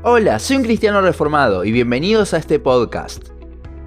Hola, soy un cristiano reformado y bienvenidos a este podcast.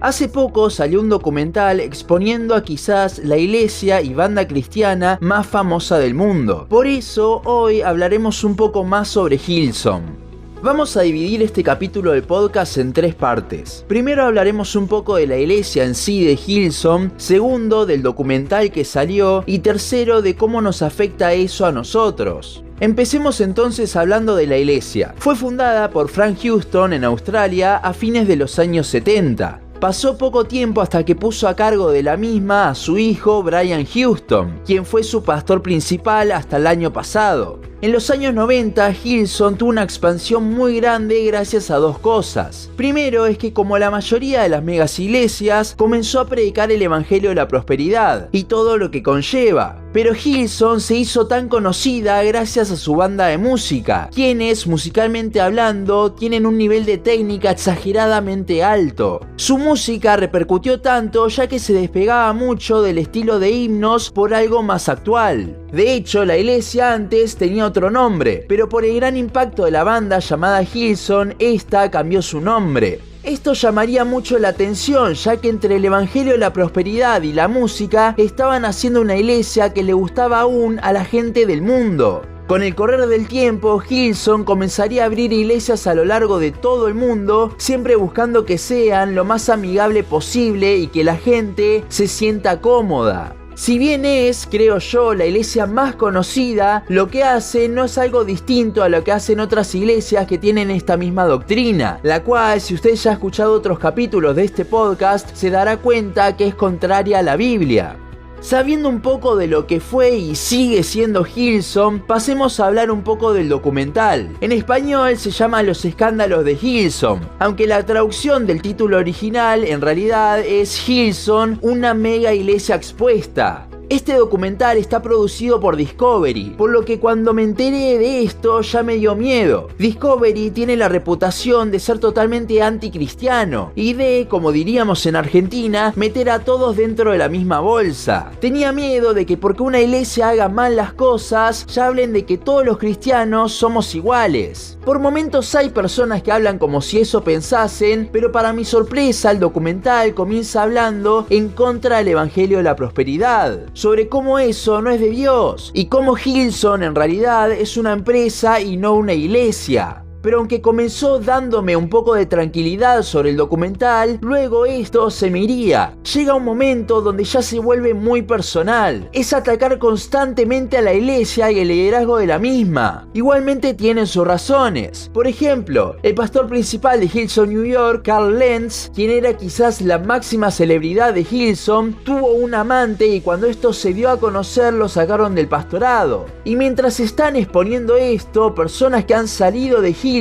Hace poco salió un documental exponiendo a quizás la iglesia y banda cristiana más famosa del mundo. Por eso hoy hablaremos un poco más sobre Hillsong. Vamos a dividir este capítulo del podcast en 3 partes. Primero hablaremos un poco de la iglesia en sí de Hillsong, segundo del documental que salió y tercero de cómo nos afecta eso a nosotros. Empecemos entonces hablando de la iglesia. Fue fundada por Frank Houston en Australia a fines de los años 70. Pasó poco tiempo hasta que puso a cargo de la misma a su hijo Brian Houston, quien fue su pastor principal hasta el año pasado. En los años 90, Hillsong tuvo una expansión muy grande gracias a 2 cosas. Primero es que, como la mayoría de las megas iglesias, comenzó a predicar el evangelio de la prosperidad y todo lo que conlleva. Pero Hillsong se hizo tan conocida gracias a su banda de música, quienes, musicalmente hablando, tienen un nivel de técnica exageradamente alto. Su música repercutió tanto ya que se despegaba mucho del estilo de himnos por algo más actual. De hecho, la iglesia antes tenía otro nombre, pero por el gran impacto de la banda llamada Hillsong, esta cambió su nombre. Esto llamaría mucho la atención, ya que entre el evangelio de la prosperidad y la música estaban haciendo una iglesia que le gustaba aún a la gente del mundo. Con el correr del tiempo, Hillsong comenzaría a abrir iglesias a lo largo de todo el mundo, siempre buscando que sean lo más amigable posible y que la gente se sienta cómoda. Si bien es, creo yo, la iglesia más conocida, lo que hace no es algo distinto a lo que hacen otras iglesias que tienen esta misma doctrina, la cual, si usted ya ha escuchado otros capítulos de este podcast, se dará cuenta que es contraria a la Biblia. Sabiendo un poco de lo que fue y sigue siendo Hillsong, pasemos a hablar un poco del documental. En español se llama Los escándalos de Hillsong, aunque la traducción del título original en realidad es Hillsong, una mega iglesia expuesta. Este documental está producido por Discovery, por lo que cuando me enteré de esto ya me dio miedo. Discovery tiene la reputación de ser totalmente anticristiano y de, como diríamos en Argentina, meter a todos dentro de la misma bolsa. Tenía miedo de que porque una iglesia haga mal las cosas, ya hablen de que todos los cristianos somos iguales. Por momentos hay personas que hablan como si eso pensasen, pero para mi sorpresa el documental comienza hablando en contra del evangelio de la prosperidad, sobre cómo eso no es de Dios y cómo Hillsong en realidad es una empresa y no una iglesia. Pero aunque comenzó dándome un poco de tranquilidad sobre el documental, luego esto se me iría. Llega un momento donde ya se vuelve muy personal. Es atacar constantemente a la iglesia y el liderazgo de la misma. Igualmente tienen sus razones. Por ejemplo, el pastor principal de Hillsong New York, Carl Lentz, quien era quizás la máxima celebridad de Hillsong, tuvo un amante y cuando esto se dio a conocer lo sacaron del pastorado. Y mientras están exponiendo esto, personas que han salido de Hillsong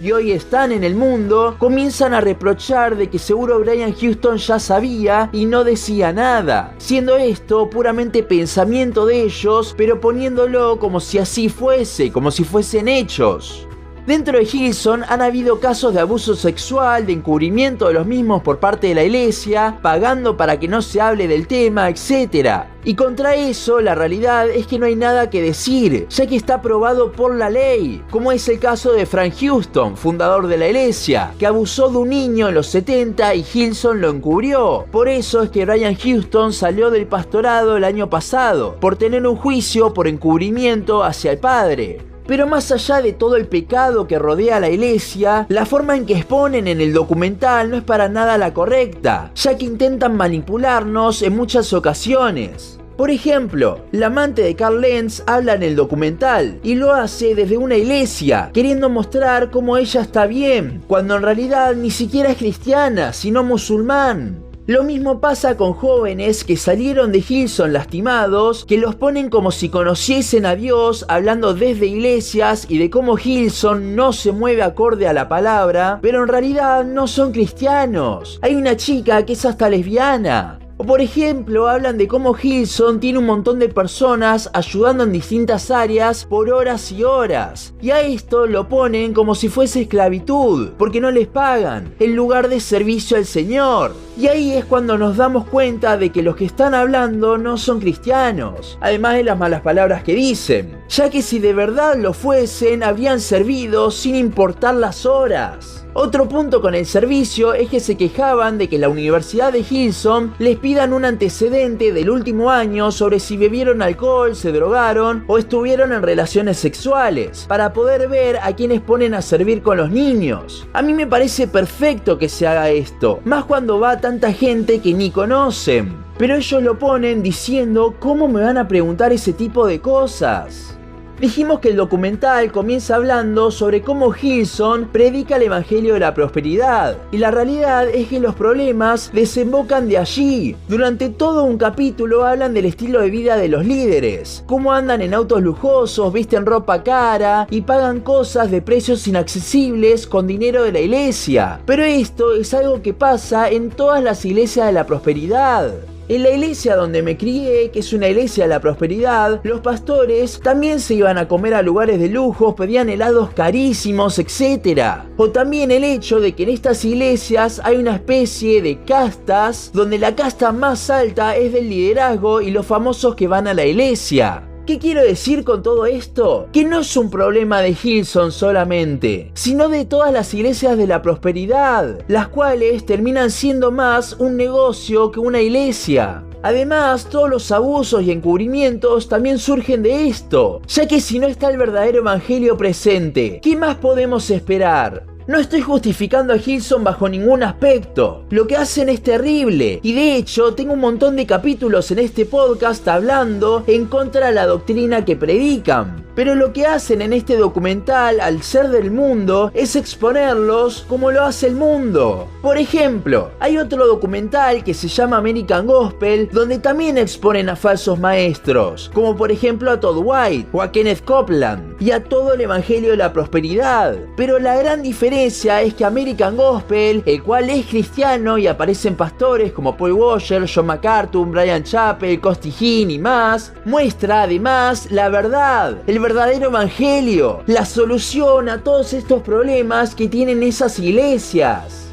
y hoy están en el mundo, comienzan a reprochar de que seguro Brian Houston ya sabía y no decía nada, siendo esto puramente pensamiento de ellos, pero poniéndolo como si así fuese, como si fuesen hechos. Dentro de Hillsong han habido casos de abuso sexual, de encubrimiento de los mismos por parte de la iglesia, pagando para que no se hable del tema, etc. Y contra eso, la realidad es que no hay nada que decir, ya que está aprobado por la ley, como es el caso de Frank Houston, fundador de la iglesia, que abusó de un niño en los 70 y Hillsong lo encubrió. Por eso es que Brian Houston salió del pastorado el año pasado, por tener un juicio por encubrimiento hacia el padre. Pero más allá de todo el pecado que rodea a la iglesia, la forma en que exponen en el documental no es para nada la correcta, ya que intentan manipularnos en muchas ocasiones. Por ejemplo, la amante de Carl Lentz habla en el documental y lo hace desde una iglesia, queriendo mostrar cómo ella está bien, cuando en realidad ni siquiera es cristiana, sino musulmán. Lo mismo pasa con jóvenes que salieron de Hillsong lastimados, que los ponen como si conociesen a Dios, hablando desde iglesias y de cómo Hillsong no se mueve acorde a la palabra, pero en realidad no son cristianos. Hay una chica que es hasta lesbiana. O por ejemplo, hablan de cómo Hillsong tiene un montón de personas ayudando en distintas áreas por horas y horas. Y a esto lo ponen como si fuese esclavitud, porque no les pagan, en lugar de servicio al Señor. Y ahí es cuando nos damos cuenta de que los que están hablando no son cristianos, además de las malas palabras que dicen, ya que si de verdad lo fuesen, habrían servido sin importar las horas. Otro punto con el servicio es que se quejaban de que la Universidad de Hillsong les pidan un antecedente del último año sobre si bebieron alcohol, se drogaron o estuvieron en relaciones sexuales, para poder ver a quienes ponen a servir con los niños. A mí me parece perfecto que se haga esto, más cuando va tanta gente que ni conocen. Pero ellos lo ponen diciendo ¿cómo me van a preguntar ese tipo de cosas? Dijimos que el documental comienza hablando sobre cómo Hillsong predica el evangelio de la prosperidad, y la realidad es que los problemas desembocan de allí. Durante todo un capítulo hablan del estilo de vida de los líderes, cómo andan en autos lujosos, visten ropa cara y pagan cosas de precios inaccesibles con dinero de la iglesia. Pero esto es algo que pasa en todas las iglesias de la prosperidad. En la iglesia donde me crié, que es una iglesia de la prosperidad, los pastores también se iban a comer a lugares de lujos, pedían helados carísimos, etc. O también el hecho de que en estas iglesias hay una especie de castas, donde la casta más alta es del liderazgo y los famosos que van a la iglesia. ¿Qué quiero decir con todo esto? Que no es un problema de Hillsong solamente, sino de todas las iglesias de la prosperidad, las cuales terminan siendo más un negocio que una iglesia. Además, todos los abusos y encubrimientos también surgen de esto, ya que si no está el verdadero evangelio presente, ¿qué más podemos esperar? No estoy justificando a Hillsong bajo ningún aspecto. Lo que hacen es terrible. Y de hecho, tengo un montón de capítulos en este podcast hablando en contra de la doctrina que predican. Pero lo que hacen en este documental, al ser del mundo, es exponerlos como lo hace el mundo. Por ejemplo, hay otro documental que se llama American Gospel, donde también exponen a falsos maestros, como por ejemplo a Todd White o a Kenneth Copeland, y a todo el evangelio de la prosperidad. Pero la gran diferencia es que American Gospel, el cual es cristiano y aparecen pastores como Paul Washer, John MacArthur, Bryan Chapell, Costi Hinn y más, muestra además la verdad, el verdadero evangelio, la solución a todos estos problemas que tienen esas iglesias.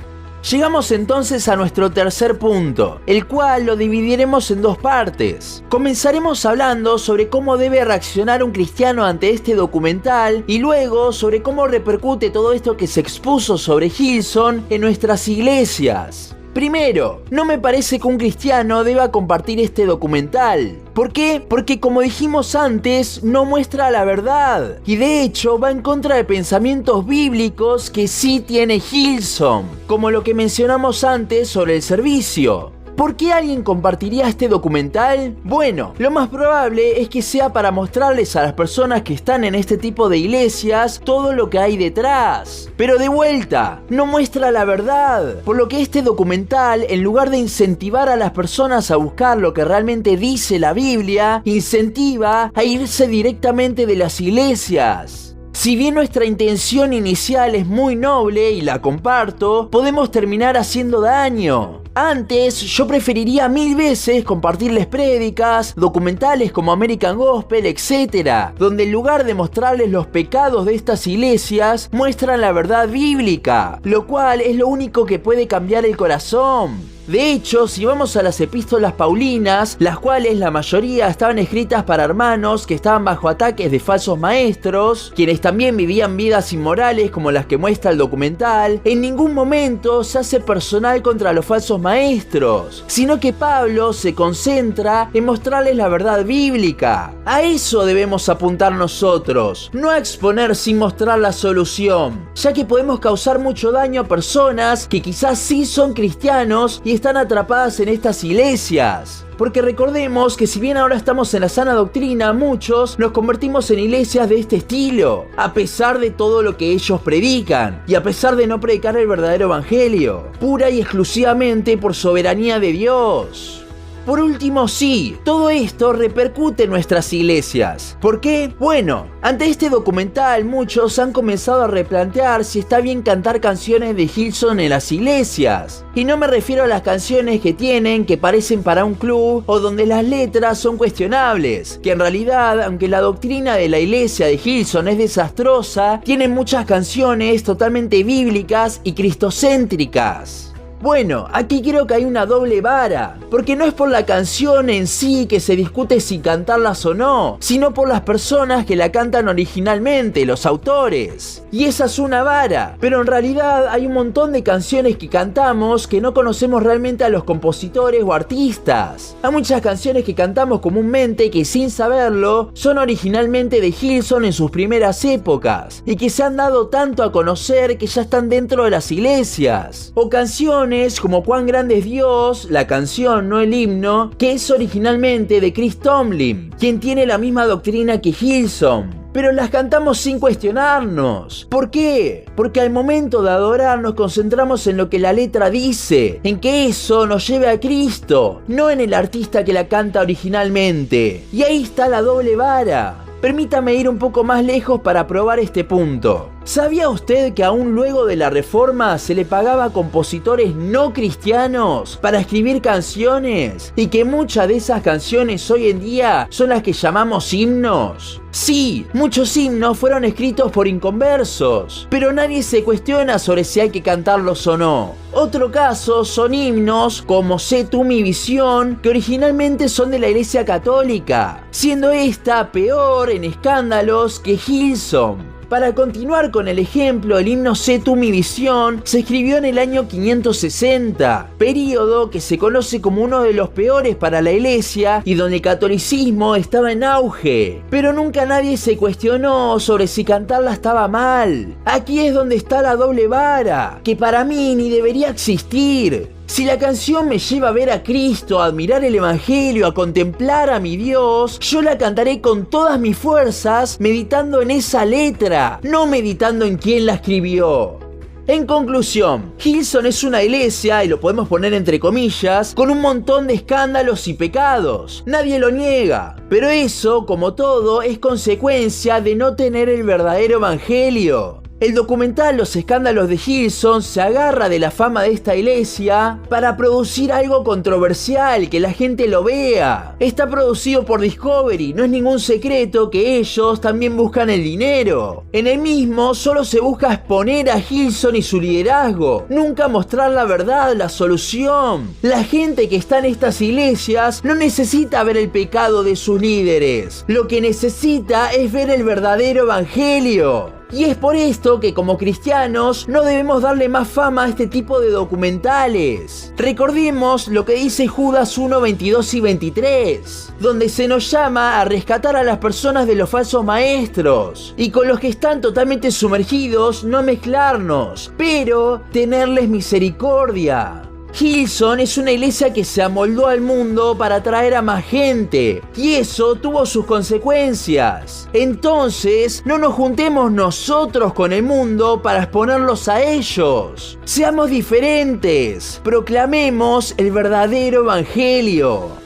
Llegamos entonces a nuestro tercer punto, el cual lo dividiremos en dos partes. Comenzaremos hablando sobre cómo debe reaccionar un cristiano ante este documental y luego sobre cómo repercute todo esto que se expuso sobre Hillsong en nuestras iglesias. Primero, no me parece que un cristiano deba compartir este documental. ¿Por qué? Porque como dijimos antes, no muestra la verdad. Y de hecho va en contra de pensamientos bíblicos que sí tiene Hillsong, como lo que mencionamos antes sobre el servicio. ¿Por qué alguien compartiría este documental? Bueno, lo más probable es que sea para mostrarles a las personas que están en este tipo de iglesias todo lo que hay detrás. Pero de vuelta, no muestra la verdad. Por lo que este documental, en lugar de incentivar a las personas a buscar lo que realmente dice la Biblia, incentiva a irse directamente de las iglesias. Si bien nuestra intención inicial es muy noble y la comparto, podemos terminar haciendo daño. Antes, yo preferiría 1000 veces compartirles prédicas, documentales como American Gospel, etc., donde en lugar de mostrarles los pecados de estas iglesias, muestran la verdad bíblica, lo cual es lo único que puede cambiar el corazón. De hecho, si vamos a las epístolas paulinas, las cuales la mayoría estaban escritas para hermanos que estaban bajo ataques de falsos maestros, quienes también vivían vidas inmorales como las que muestra el documental, en ningún momento se hace personal contra los falsos maestros, sino que Pablo se concentra en mostrarles la verdad bíblica. A eso debemos apuntar nosotros, no a exponer sin mostrar la solución, ya que podemos causar mucho daño a personas que quizás sí son cristianos y están atrapadas en estas iglesias. Porque recordemos que si bien ahora estamos en la sana doctrina, muchos nos convertimos en iglesias de este estilo, a pesar de todo lo que ellos predican, y a pesar de no predicar el verdadero evangelio, pura y exclusivamente por soberanía de Dios. Por último, sí, todo esto repercute en nuestras iglesias. ¿Por qué? Bueno, ante este documental muchos han comenzado a replantear si está bien cantar canciones de Hillsong en las iglesias. Y no me refiero a las canciones que tienen que parecen para un club o donde las letras son cuestionables, que en realidad, aunque la doctrina de la iglesia de Hillsong es desastrosa, tienen muchas canciones totalmente bíblicas y cristocéntricas. Bueno, aquí creo que hay una doble vara, porque no es por la canción en sí que se discute si cantarlas o no, sino por las personas que la cantan originalmente, los autores. Y esa es una vara, pero en realidad hay un montón de canciones que cantamos que no conocemos realmente a los compositores o artistas. Hay muchas canciones que cantamos comúnmente que sin saberlo son originalmente de Hillsong en sus primeras épocas, y que se han dado tanto a conocer que ya están dentro de las iglesias. O canciones como Cuán grande es Dios, la canción, no el himno, que es originalmente de Chris Tomlin, quien tiene la misma doctrina que Hillsong. Pero las cantamos sin cuestionarnos. ¿Por qué? Porque al momento de adorar nos concentramos en lo que la letra dice, en que eso nos lleve a Cristo, no en el artista que la canta originalmente. Y ahí está la doble vara. Permítame ir un poco más lejos para probar este punto. ¿Sabía usted que aún luego de la Reforma se le pagaba a compositores no cristianos para escribir canciones? Y que muchas de esas canciones hoy en día son las que llamamos himnos. Sí, muchos himnos fueron escritos por inconversos, pero nadie se cuestiona sobre si hay que cantarlos o no. Otro caso son himnos como Sé tú mi visión, que originalmente son de la Iglesia Católica, siendo esta peor en escándalos que Hillsong. Para continuar con el ejemplo, el himno Sé tú mi visión se escribió en el año 560, período que se conoce como uno de los peores para la iglesia y donde el catolicismo estaba en auge. Pero nunca nadie se cuestionó sobre si cantarla estaba mal. Aquí es donde está la doble vara, que para mí ni debería existir. Si la canción me lleva a ver a Cristo, a admirar el Evangelio, a contemplar a mi Dios, yo la cantaré con todas mis fuerzas, meditando en esa letra, no meditando en quién la escribió. En conclusión, Hillsong es una iglesia, y lo podemos poner entre comillas, con un montón de escándalos y pecados. Nadie lo niega. Pero eso, como todo, es consecuencia de no tener el verdadero evangelio. El documental Los escándalos de Hillsong se agarra de la fama de esta iglesia para producir algo controversial, que la gente lo vea. Está producido por Discovery, no es ningún secreto que ellos también buscan el dinero. En el mismo solo se busca exponer a Hillsong y su liderazgo, nunca mostrar la verdad, la solución. La gente que está en estas iglesias no necesita ver el pecado de sus líderes, lo que necesita es ver el verdadero evangelio. Y es por esto que como cristianos no debemos darle más fama a este tipo de documentales. Recordemos lo que dice Judas 1, 22 y 23, donde se nos llama a rescatar a las personas de los falsos maestros y con los que están totalmente sumergidos no mezclarnos, pero tenerles misericordia. Hillsong es una iglesia que se amoldó al mundo para atraer a más gente, y eso tuvo sus consecuencias. Entonces, no nos juntemos nosotros con el mundo para exponerlos a ellos. Seamos diferentes, proclamemos el verdadero evangelio.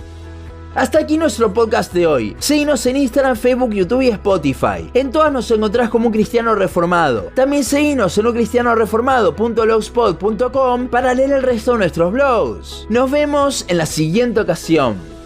Hasta aquí nuestro podcast de hoy. Seguinos en Instagram, Facebook, YouTube y Spotify. En todas nos encontrás como Un Cristiano Reformado. También seguinos en uncristianoreformado.blogspot.com para leer el resto de nuestros blogs. Nos vemos en la siguiente ocasión.